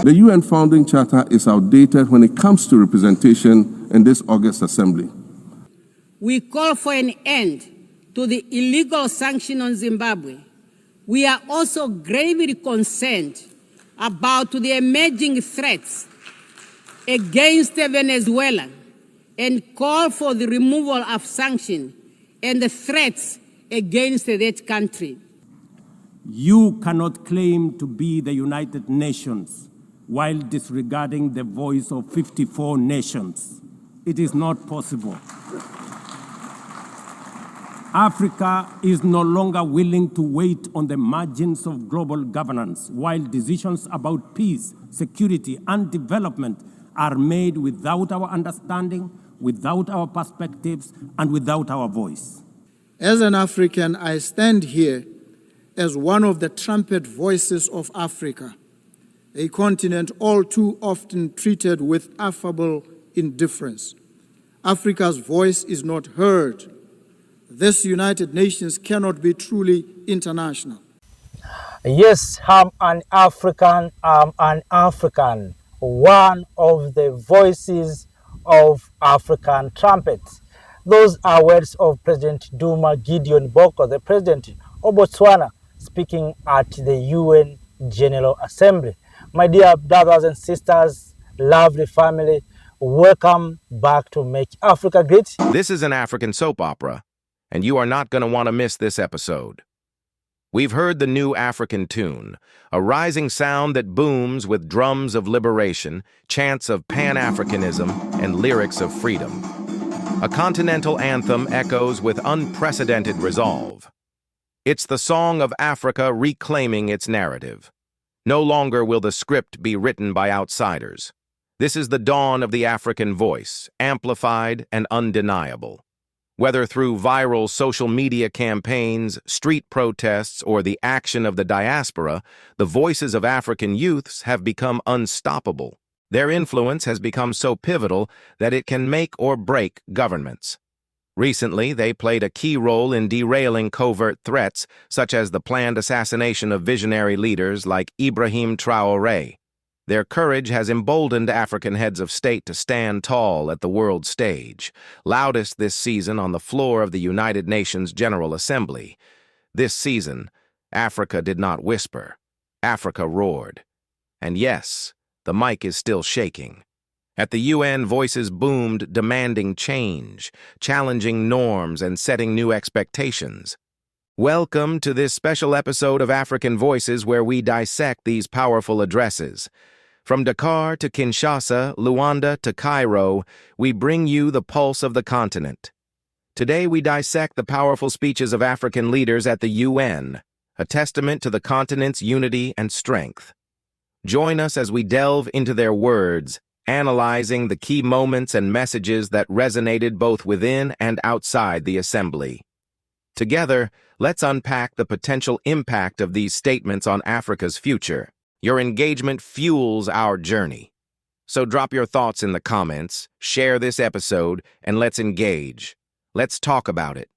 The UN Founding Charter is outdated when it comes to representation in this August Assembly. We call for an end to the illegal sanction on Zimbabwe. We are also gravely concerned about the emerging threats against Venezuela and call for the removal of sanctions and the threats against that country. You cannot claim to be the United Nations while disregarding the voice of 54 nations. It is not possible. Africa is no longer willing to wait on the margins of global governance while decisions about peace, security, and development are made without our understanding, without our perspectives, and without our voice. As an African, I stand here as one of the trumpet voices of Africa, a continent all too often treated with affable indifference. Africa's voice is not heard. This United Nations cannot be truly international. Yes, I'm an African, one of the voices of African trumpets. Those are words of President Duma Gideon Boko, the president of Botswana, speaking at the UN General Assembly. My dear brothers and sisters, lovely family, welcome back to Make Africa Great. This is an African soap opera, and you are not going to want to miss this episode. We've heard the new African tune, a rising sound that booms with drums of liberation, chants of Pan-Africanism, and lyrics of freedom. A continental anthem echoes with unprecedented resolve. It's the song of Africa reclaiming its narrative. No longer will the script be written by outsiders. This is the dawn of the African voice, amplified and undeniable. Whether through viral social media campaigns, street protests, or the action of the diaspora, the voices of African youths have become unstoppable. Their influence has become so pivotal that it can make or break governments. Recently, they played a key role in derailing covert threats, such as the planned assassination of visionary leaders like Ibrahim Traoré. Their courage has emboldened African heads of state to stand tall at the world stage, loudest this season on the floor of the United Nations General Assembly. This season, Africa did not whisper. Africa roared. And yes, the mic is still shaking. At the UN, voices boomed, demanding change, challenging norms, and setting new expectations. Welcome to this special episode of African Voices, where we dissect these powerful addresses. From Dakar to Kinshasa, Luanda to Cairo, we bring you the pulse of the continent. Today we dissect the powerful speeches of African leaders at the UN, a testament to the continent's unity and strength. Join us as we delve into their words, analyzing the key moments and messages that resonated both within and outside the assembly. Together, let's unpack the potential impact of these statements on Africa's future. Your engagement fuels our journey. So drop your thoughts in the comments, share this episode, and let's engage. Let's talk about it.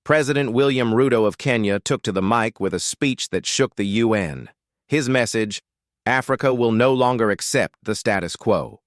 President William Ruto of Kenya took to the mic with a speech that shook the UN. His message: Africa will no longer accept the status quo.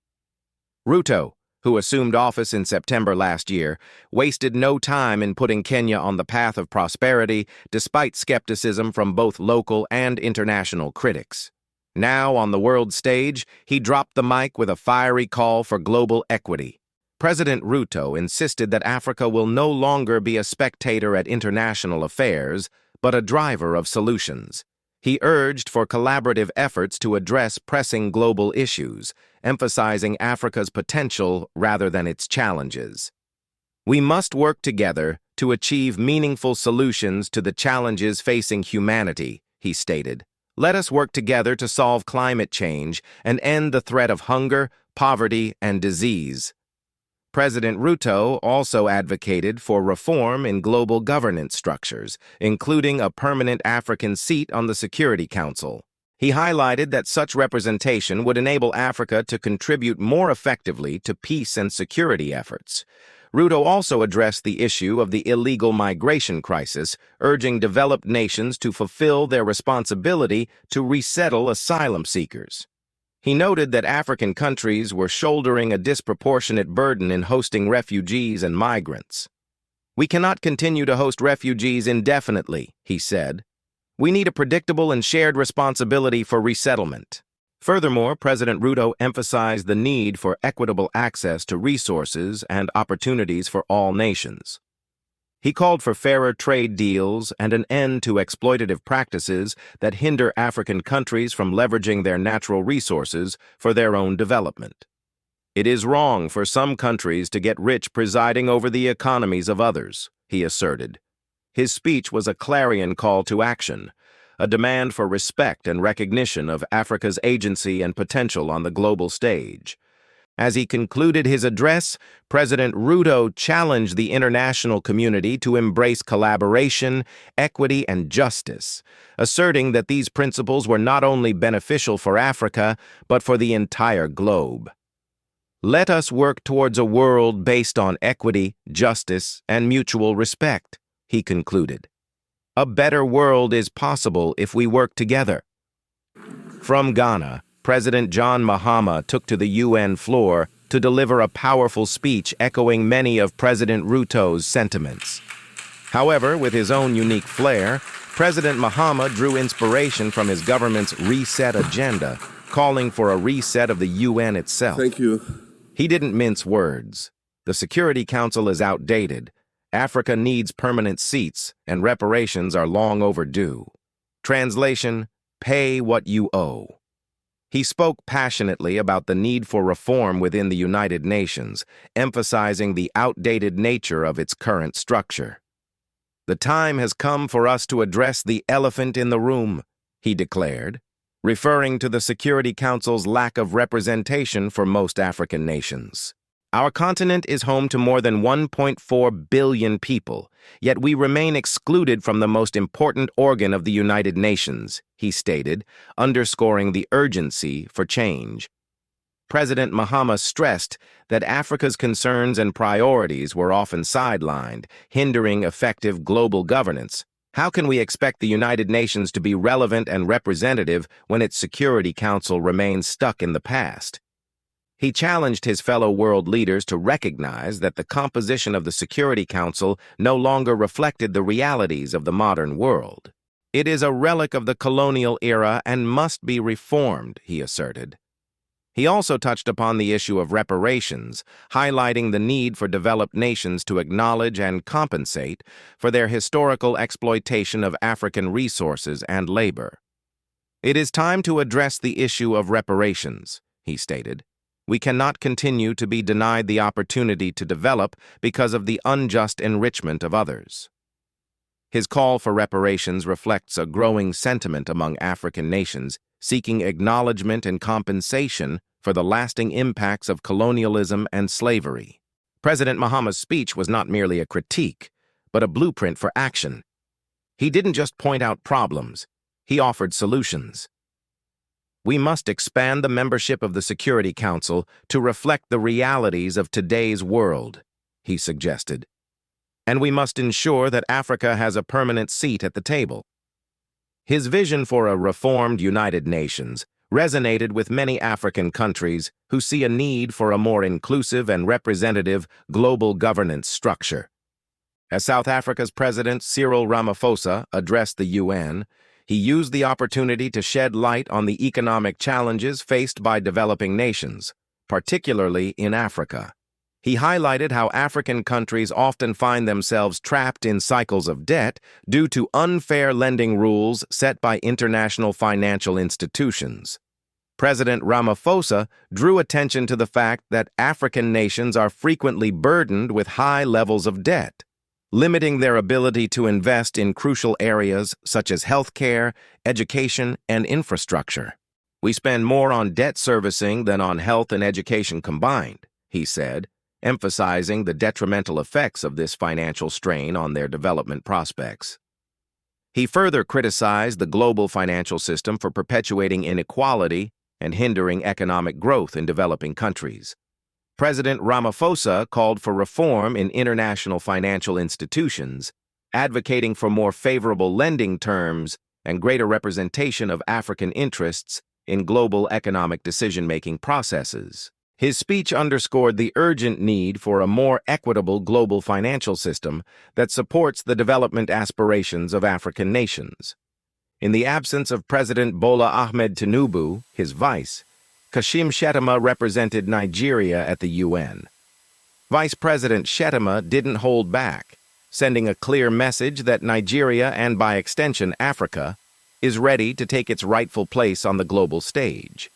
Ruto, who assumed office in September last year, wasted no time in putting Kenya on the path of prosperity, despite skepticism from both local and international critics. Now, on the world stage, he dropped the mic with a fiery call for global equity. President Ruto insisted that Africa will no longer be a spectator at international affairs, but a driver of solutions. He urged for collaborative efforts to address pressing global issues, emphasizing Africa's potential rather than its challenges. We must work together to achieve meaningful solutions to the challenges facing humanity, he stated. Let us work together to solve climate change and end the threat of hunger, poverty, and disease. President Ruto also advocated for reform in global governance structures, including a permanent African seat on the Security Council. He highlighted that such representation would enable Africa to contribute more effectively to peace and security efforts. Ruto also addressed the issue of the illegal migration crisis, urging developed nations to fulfill their responsibility to resettle asylum seekers. He noted that African countries were shouldering a disproportionate burden in hosting refugees and migrants. "We cannot continue to host refugees indefinitely," he said. "We need a predictable and shared responsibility for resettlement." Furthermore, President Ruto emphasized the need for equitable access to resources and opportunities for all nations. He called for fairer trade deals and an end to exploitative practices that hinder African countries from leveraging their natural resources for their own development. "It is wrong for some countries to get rich presiding over the economies of others," he asserted. His speech was a clarion call to action, a demand for respect and recognition of Africa's agency and potential on the global stage. As he concluded his address, President Ruto challenged the international community to embrace collaboration, equity, and justice, asserting that these principles were not only beneficial for Africa, but for the entire globe. "Let us work towards a world based on equity, justice, and mutual respect," he concluded. "A better world is possible if we work together." From Ghana, President John Mahama took to the UN floor to deliver a powerful speech echoing many of President Ruto's sentiments. However, with his own unique flair, President Mahama drew inspiration from his government's reset agenda, calling for a reset of the UN itself. Thank you. He didn't mince words. The Security Council is outdated. Africa needs permanent seats, and reparations are long overdue. Translation: pay what you owe. He spoke passionately about the need for reform within the United Nations, emphasizing the outdated nature of its current structure. "The time has come for us to address the elephant in the room," he declared, referring to the Security Council's lack of representation for most African nations. "Our continent is home to more than 1.4 billion people, yet we remain excluded from the most important organ of the United Nations," he stated, underscoring the urgency for change. President Mahama stressed that Africa's concerns and priorities were often sidelined, hindering effective global governance. "How can we expect the United Nations to be relevant and representative when its Security Council remains stuck in the past?" He challenged his fellow world leaders to recognize that the composition of the Security Council no longer reflected the realities of the modern world. "It is a relic of the colonial era and must be reformed," he asserted. He also touched upon the issue of reparations, highlighting the need for developed nations to acknowledge and compensate for their historical exploitation of African resources and labor. "It is time to address the issue of reparations," he stated. "We cannot continue to be denied the opportunity to develop because of the unjust enrichment of others." His call for reparations reflects a growing sentiment among African nations seeking acknowledgement and compensation for the lasting impacts of colonialism and slavery. President Mahama's speech was not merely a critique, but a blueprint for action. He didn't just point out problems, he offered solutions. "We must expand the membership of the Security Council to reflect the realities of today's world," he suggested. "And we must ensure that Africa has a permanent seat at the table." His vision for a reformed United Nations resonated with many African countries who see a need for a more inclusive and representative global governance structure. As South Africa's President Cyril Ramaphosa addressed the UN, he used the opportunity to shed light on the economic challenges faced by developing nations, particularly in Africa. He highlighted how African countries often find themselves trapped in cycles of debt due to unfair lending rules set by international financial institutions. President Ramaphosa drew attention to the fact that African nations are frequently burdened with high levels of debt, limiting their ability to invest in crucial areas such as healthcare, education, and infrastructure. "We spend more on debt servicing than on health and education combined," he said, emphasizing the detrimental effects of this financial strain on their development prospects. He further criticized the global financial system for perpetuating inequality and hindering economic growth in developing countries. President Ramaphosa called for reform in international financial institutions, advocating for more favorable lending terms and greater representation of African interests in global economic decision-making processes. His speech underscored the urgent need for a more equitable global financial system that supports the development aspirations of African nations. In the absence of President Bola Ahmed Tinubu, his vice, Kashim Shettima represented Nigeria at the UN. Vice President Shettima didn't hold back, sending a clear message that Nigeria, and by extension Africa, is ready to take its rightful place on the global stage.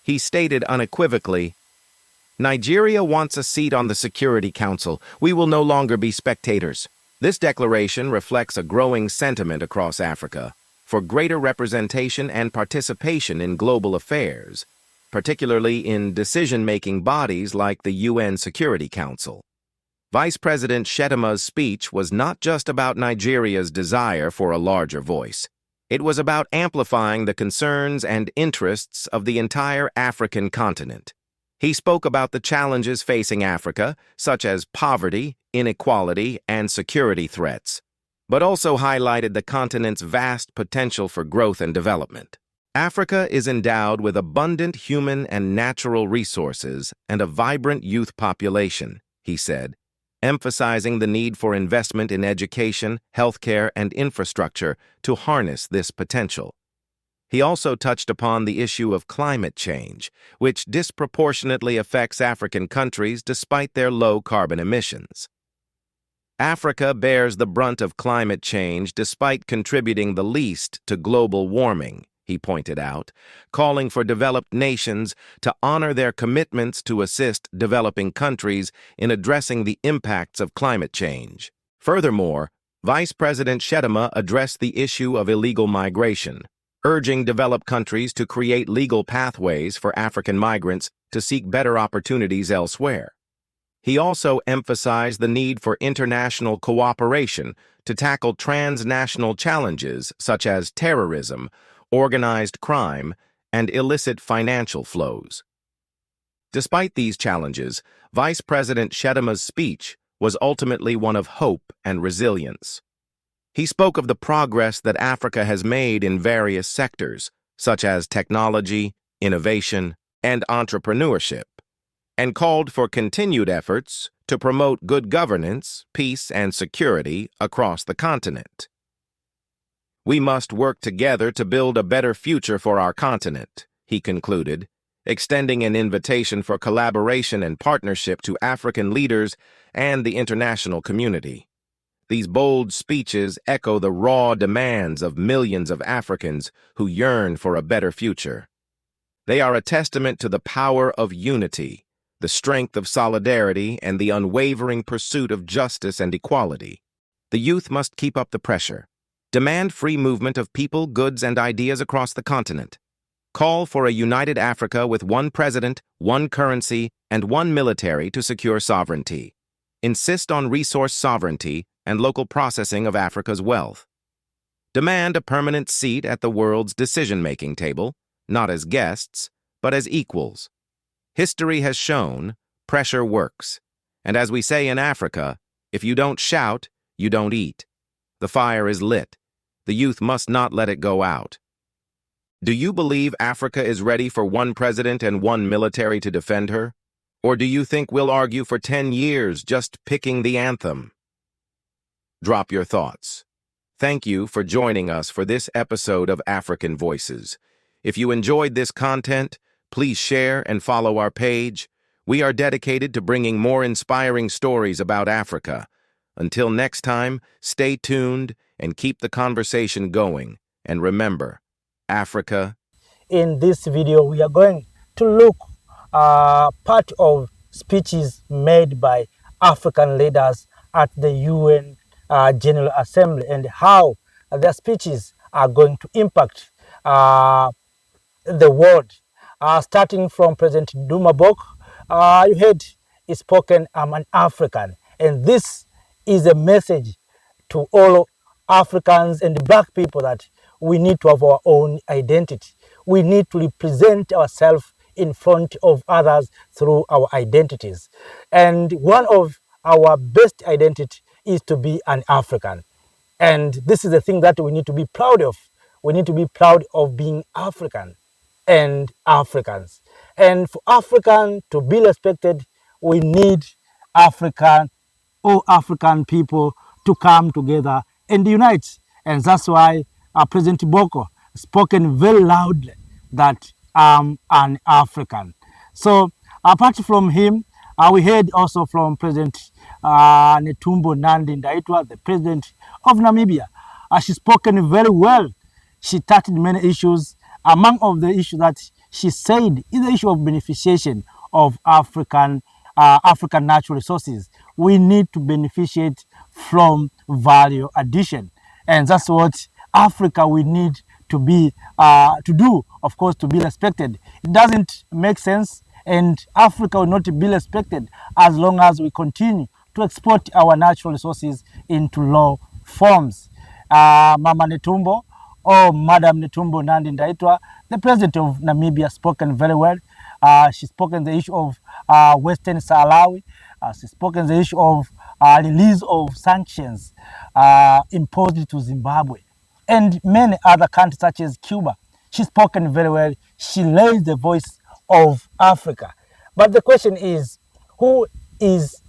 He stated unequivocally, "Nigeria wants a seat on the Security Council. We will no longer be spectators." This declaration reflects a growing sentiment across Africa for greater representation and participation in global affairs, particularly in decision-making bodies like the UN Security Council. Vice President Shettima's speech was not just about Nigeria's desire for a larger voice. It was about amplifying the concerns and interests of the entire African continent. He spoke about the challenges facing Africa, such as poverty, inequality, and security threats, but also highlighted the continent's vast potential for growth and development. Africa is endowed with abundant human and natural resources and a vibrant youth population, he said, emphasizing the need for investment in education, healthcare, and infrastructure to harness this potential. He also touched upon the issue of climate change, which disproportionately affects African countries despite their low carbon emissions. Africa bears the brunt of climate change despite contributing the least to global warming, he pointed out, calling for developed nations to honor their commitments to assist developing countries in addressing the impacts of climate change. Furthermore, Vice President Shettima addressed the issue of illegal migration, urging developed countries to create legal pathways for African migrants to seek better opportunities elsewhere. He also emphasized the need for international cooperation to tackle transnational challenges such as terrorism, organized crime, and illicit financial flows. Despite these challenges, Vice President Shettima's speech was ultimately one of hope and resilience. He spoke of the progress that Africa has made in various sectors, such as technology, innovation, and entrepreneurship, and called for continued efforts to promote good governance, peace, and security across the continent. "We must work together to build a better future for our continent," he concluded, extending an invitation for collaboration and partnership to African leaders and the international community. These bold speeches echo the raw demands of millions of Africans who yearn for a better future. They are a testament to the power of unity, the strength of solidarity, and the unwavering pursuit of justice and equality. The youth must keep up the pressure. Demand free movement of people, goods, and ideas across the continent. Call for a united Africa with one president, one currency, and one military to secure sovereignty. Insist on resource sovereignty and local processing of Africa's wealth. Demand a permanent seat at the world's decision-making table, not as guests, but as equals. History has shown pressure works, and as we say in Africa, if you don't shout, you don't eat. The fire is lit. The youth must not let it go out. Do you believe Africa is ready for one president and one military to defend her? Or do you think we'll argue for 10 years just picking the anthem? Drop your thoughts. Thank you for joining us for this episode of African Voices. If you enjoyed this content, please share and follow our page. We are dedicated to bringing more inspiring stories about Africa. Until next time, stay tuned and keep the conversation going. And remember, Africa. In this video, we are going to look part of speeches made by African leaders at the UN General Assembly and how their speeches are going to impact the world. Starting from President Duma Bok, you heard he spoken, "I'm an African," and this is a message to all Africans and black people that we need to have our own identity. We need to represent ourselves in front of others through our identities. And one of our best identity is to be an African. And this is the thing that we need to be proud of. We need to be proud of being African. and Africans. And for African to be respected, we need African, all African people to come together and unite. And that's why President Boko spoken very loudly that I'm an African. So apart from him, we heard also from President Netumbo Nandi Ndaitwa, the president of Namibia. She spoken very well. She touched many issues. Among of the issues that she said is the issue of beneficiation of African natural resources. We need to beneficiate from value addition, and that's what Africa we need to be to do. Of course, to be respected. It doesn't make sense, and Africa will not be respected as long as we continue to export our natural resources into low forms. Mama Netumbo or Madam Netumbo Nandi Ndaitwa, the president of Namibia, spoken very well. She spoke on the issue of Western Salawi. She spoke on the issue of release of sanctions imposed to Zimbabwe and many other countries such as Cuba. She's spoken very well. She raised the voice of Africa. But the question is, who is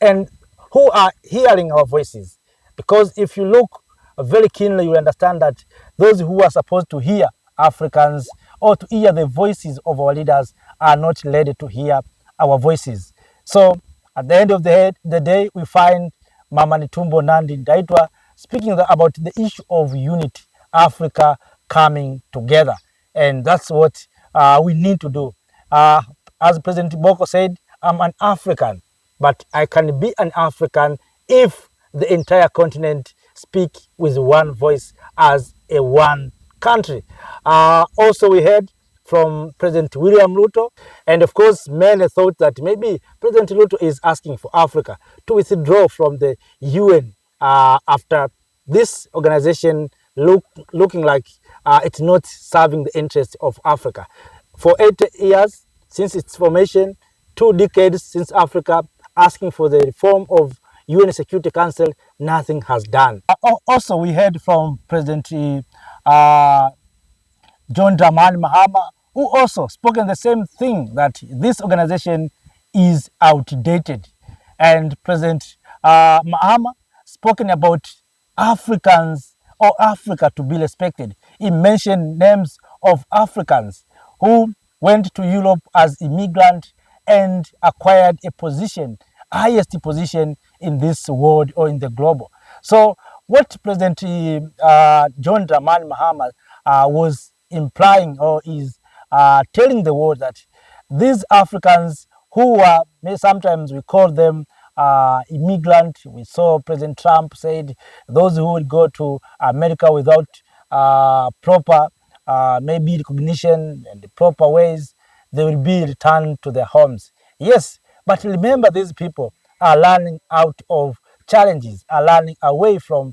and who are hearing our voices? Because if you look very keenly, you understand that those who are supposed to hear Africans or to hear the voices of our leaders are not ready to hear our voices. So at the end of the day, we find Mama Netumbo Nandi Ndaitwa speaking about the issue of unity, Africa coming together. And that's what we need to do. As President Boko said, I'm an African, but I can be an African if the entire continent speak with one voice as a one country. Also, we heard from President William Ruto, and of course, many thought that maybe President Ruto is asking for Africa to withdraw from the UN after this organization looking like it's not serving the interests of Africa. For 80 years since its formation, 2 decades since Africa asking for the reform of UN Security Council, nothing has done. Also, we heard from President John Dramani Mahama, who also spoken the same thing, that this organization is outdated. And President Mahama spoken about Africans or Africa to be respected. He mentioned names of Africans who went to Europe as immigrant and acquired a position, highest position in this world or in the global. So what President John Dramani Mahama was implying or is telling the world that these Africans who are, sometimes we call them immigrant. We saw President Trump said those who would go to America without proper maybe recognition and the proper ways, they will be returned to their homes. Yes, but remember, these people are learning out of challenges, are learning away from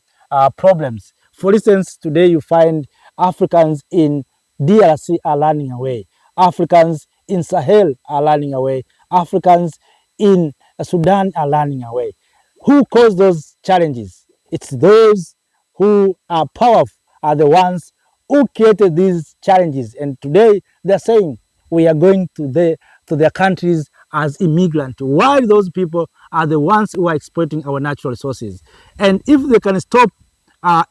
problems. For instance, today you find Africans in DRC are learning away. Africans in Sahel are learning away. Africans in Sudan are learning away. Who caused those challenges? It's those who are powerful, are the ones who created these challenges. And today they're saying we are going to their countries as immigrants, while those people are the ones who are exploiting our natural resources. And if they can stop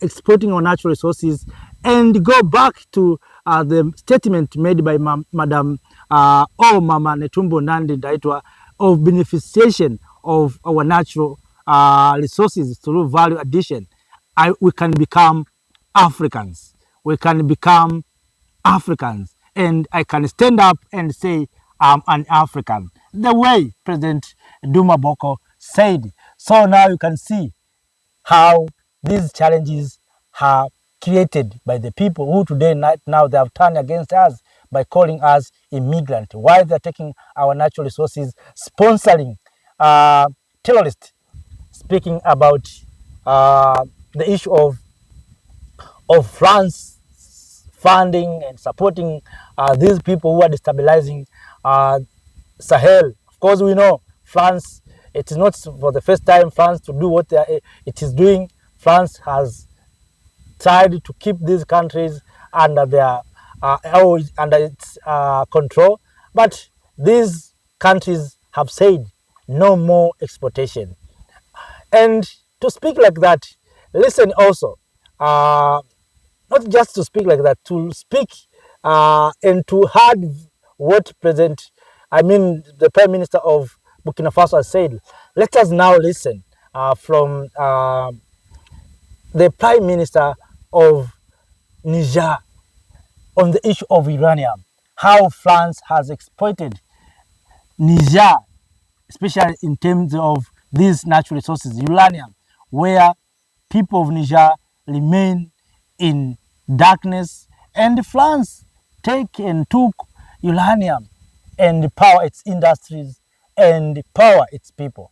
exploiting our natural resources and go back to the statement made by Madam Mama Netumbo Nandi Ndaitwa of beneficiation of our natural resources through value addition, we can become Africans. We can become Africans. And I can stand up and say, I'm an African, the way President Duma Boko said. So now you can see how these challenges are created by the people who today now they have turned against us by calling us immigrant. Why they're taking our natural resources, sponsoring terrorists, speaking about the issue of France funding and supporting these people who are destabilizing Sahel. Of course, we know France, it is not for the first time France to do what it is doing. France has tried to keep these countries under their under its control. But these countries have said no more exportation. And to speak like that, listen also, not just to speak like that, to speak and to heard what the Prime Minister of Burkina Faso has said. Let us now listen from the Prime Minister of Niger on the issue of uranium, how France has exploited Niger, especially in terms of these natural resources, uranium, where people of Niger remain in darkness, and France took uranium and power its industries and power its people.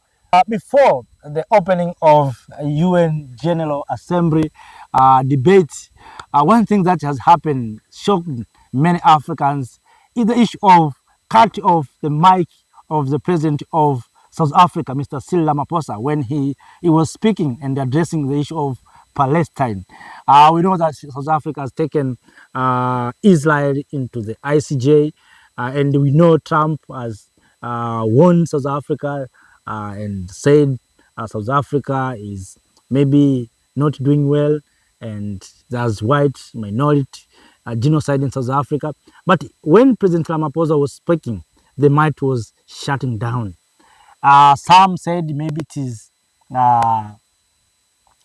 Before the opening of UN General Assembly debate, one thing that has happened, shocked many Africans, is the issue of cut off the mic of the president of South Africa, Mr. Cyril Ramaphosa, when he was speaking and addressing the issue of Palestine. We know that South Africa has taken Israel into the ICJ, and we know Trump has warned South Africa and said South Africa is maybe not doing well, and there's white minority genocide in South Africa. But when President Ramaphosa was speaking, the mic was shutting down. Some said maybe it is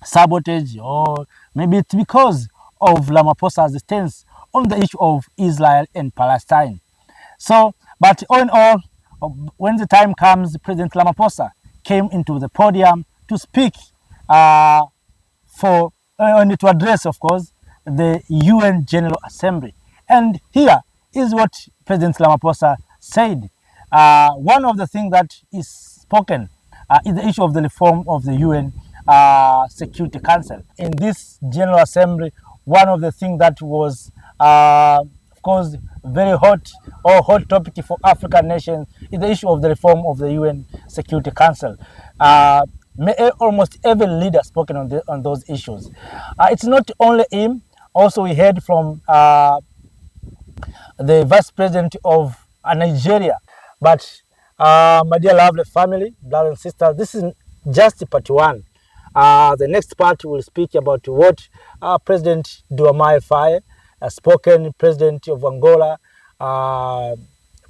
sabotage, or maybe it's because of Ramaphosa's stance on the issue of Israel and Palestine. So, but all in all, when the time comes, President Ramaphosa came into the podium to speak and to address, of course, the UN General Assembly. And here is what President Ramaphosa said. One of the things that is spoken is the issue of the reform of the UN Security Council. In this General Assembly, one of the things that was, of course, very hot topic for African nations is the issue of the reform of the UN Security Council. Almost every leader spoken on those issues. It's not only him. Also, we heard from the Vice President of Nigeria. But my dear lovely family, brothers and sisters, this is just part one. The next part will speak about what President Diomaye Faye, spoken, President of Angola,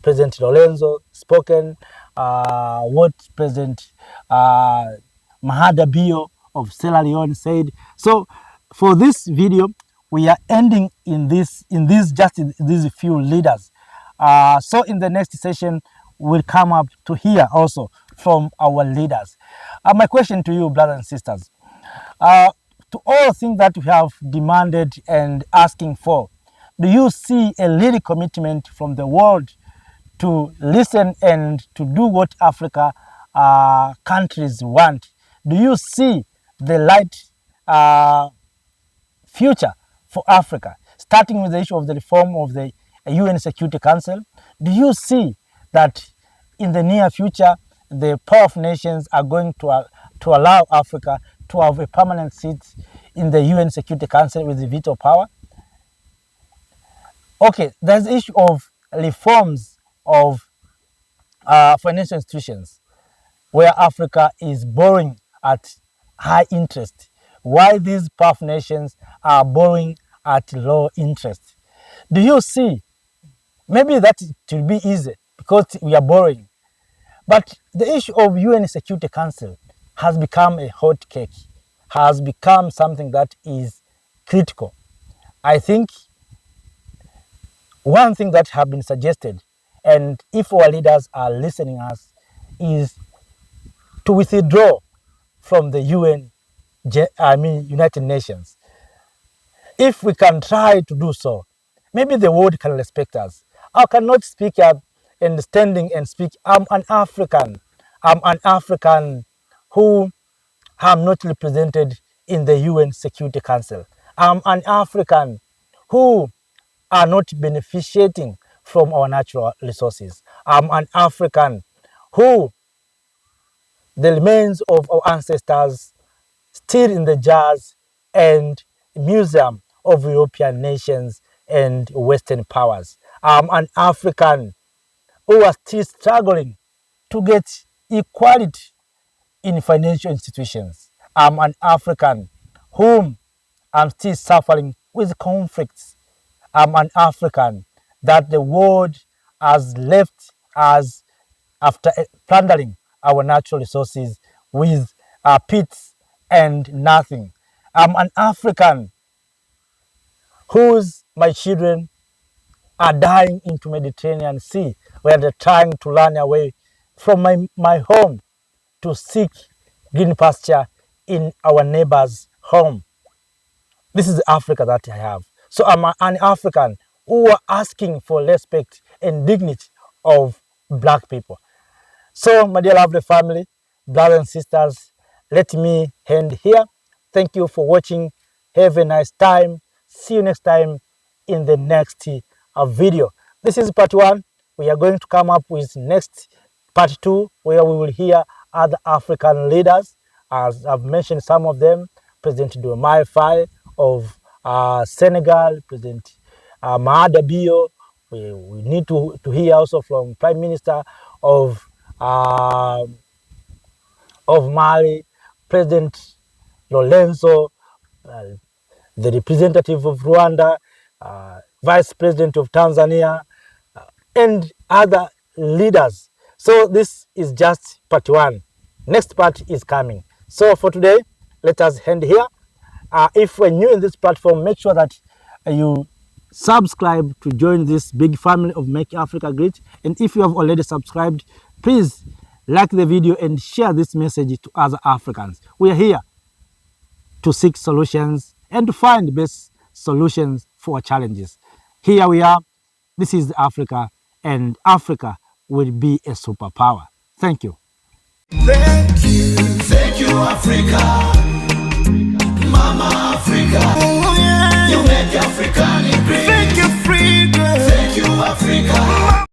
President Lorenzo, spoken, what President Mahada Bio of Sierra Leone said. So for this video, we are ending in these few leaders. So in the next session, we'll come up to hear also from our leaders. My question to you, brothers and sisters, to all things that we have demanded and asking for, do you see a real commitment from the world to listen and to do what Africa countries want? Do you see the light future for Africa, starting with the issue of the reform of the UN Security Council? Do you see that in the near future, the powerful nations are going to allow Africa to have a permanent seat in the UN Security Council with the veto power? Okay, there's the issue of reforms of financial institutions, where Africa is borrowing at high interest. Why these powerful nations are borrowing at low interest? Do you see? Maybe that it will be easy because we are borrowing. But the issue of UN Security Council has become a hot cake, has become something that is critical. I think one thing that has been suggested, and if our leaders are listening us, is to withdraw from the United Nations. If we can try to do so, maybe the world can respect us. I cannot speak up and standing and speak, I'm an African who am not represented in the UN Security Council. I'm an African who are not beneficiating from our natural resources. I'm an African who the remains of our ancestors still in the jars and museum of European nations and Western powers. I'm an African who are still struggling to get equality in financial institutions. I'm an African whom I'm still suffering with conflicts. I'm an African that the world has left us after plundering our natural resources with pits and nothing. I'm an African whose my children are dying into Mediterranean Sea where they're trying to run away from my home to seek green pasture in our neighbor's home. This is Africa that I have. So I'm an African who are asking for respect and dignity of black people. So, my dear lovely family, brothers and sisters, let me end here. Thank you for watching. Have a nice time. See you next time in the next video. This is part 1. We are going to come up with next part 2, where we will hear other African leaders, as I've mentioned some of them. President Diomaye Faye of Senegal, President Mahada Bio. We need to hear also from Prime Minister uh, of Mali, President Lorenzo, uh, the representative of Rwanda, Vice President of Tanzania, and other leaders. So this is just part 1. Next part is coming. So for today, let us end here. If you're new in this platform, make sure that you subscribe to join this big family of Make Africa Great. And if you have already subscribed, please like the video and share this message to other Africans. We are here to seek solutions and to find the best solutions for our challenges. Here we are. This is Africa, and Africa will be a superpower. Thank you. Thank you, Africa. Mama Africa. Oh, yeah. You make African great. Thank you, freedom. Thank you, Africa.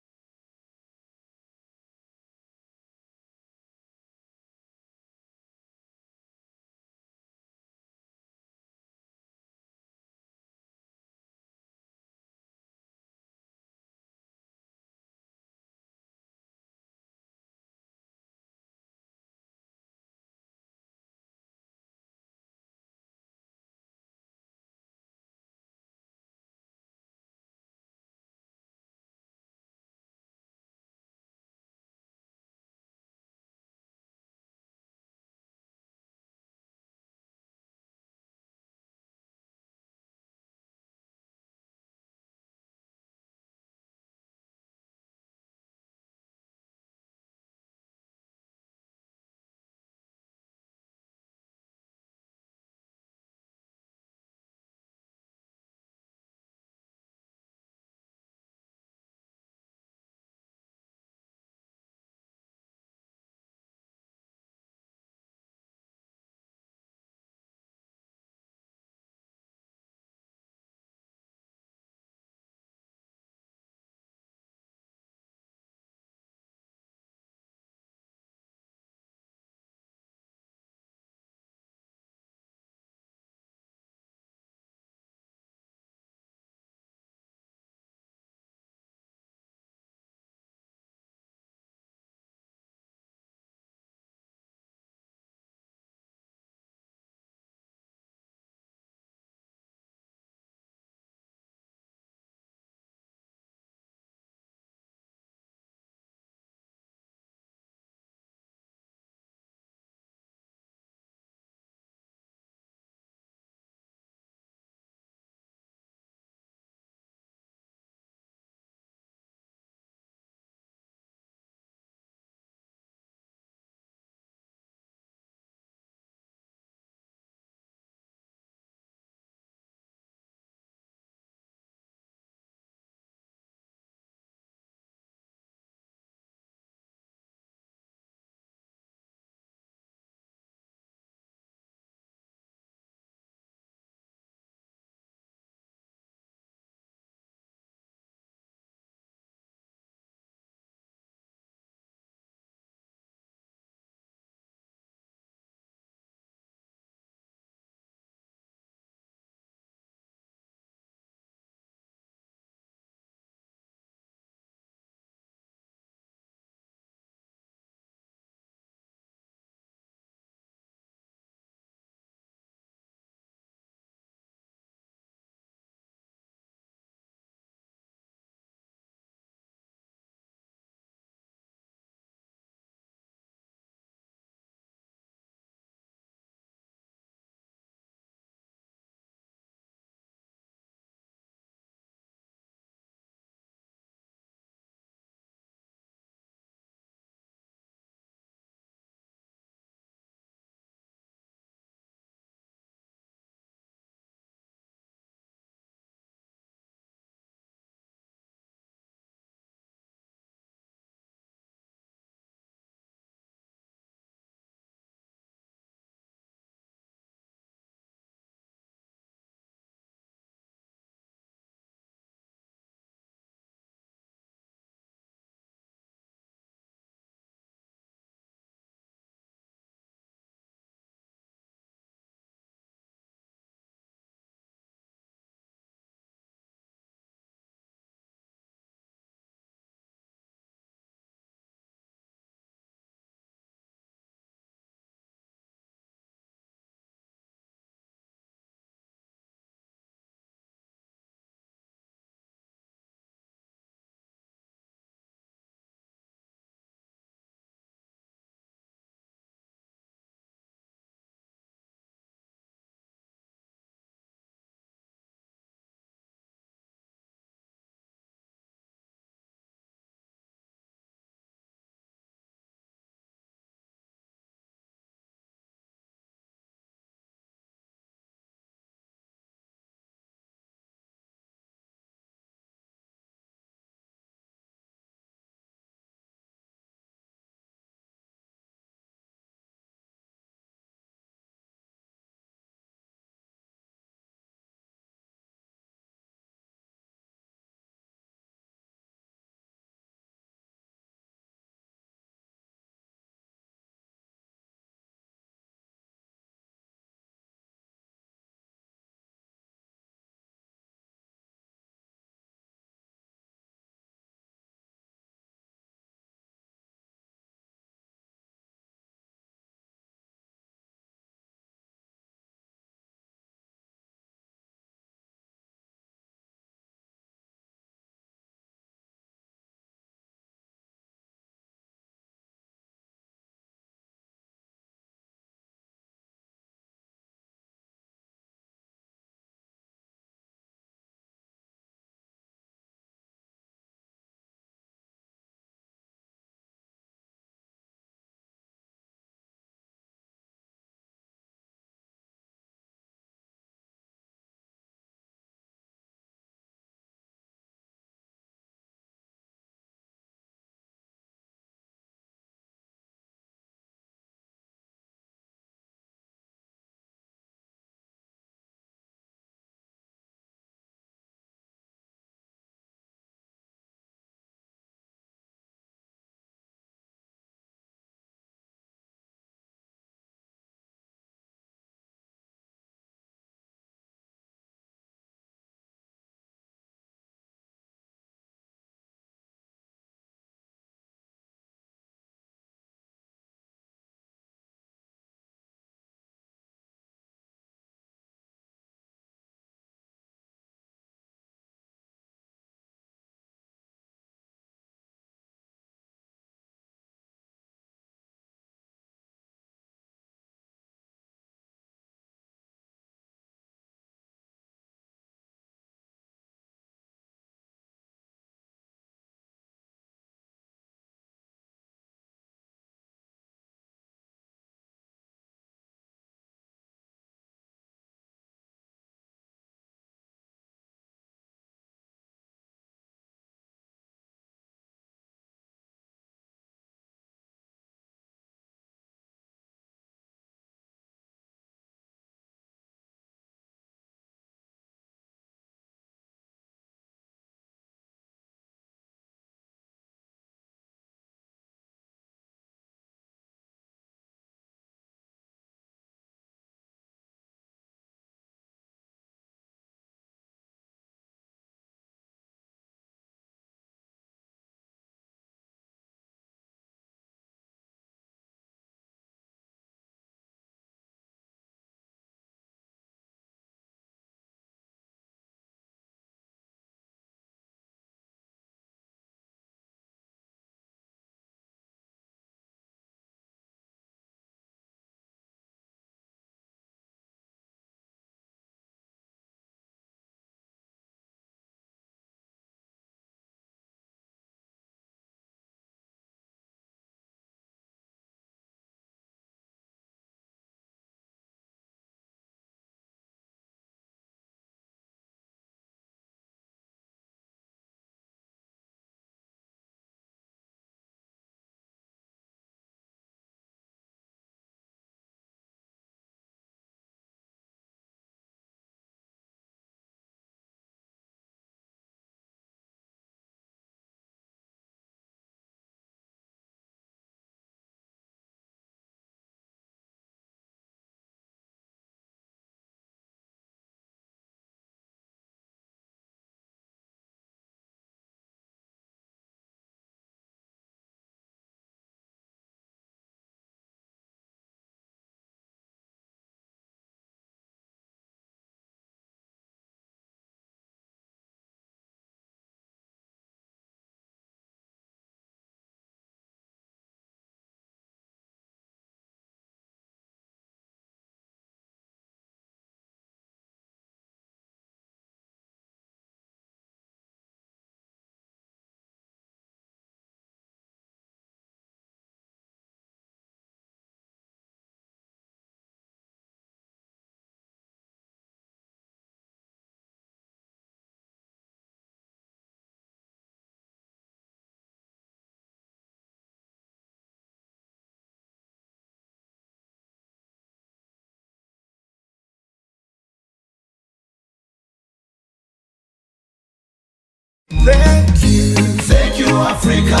Thank you, Africa.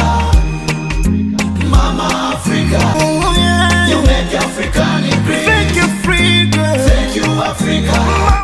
Mama Africa. Oh, yeah. You make Africa great. Thank you, Africa. Thank you, Africa.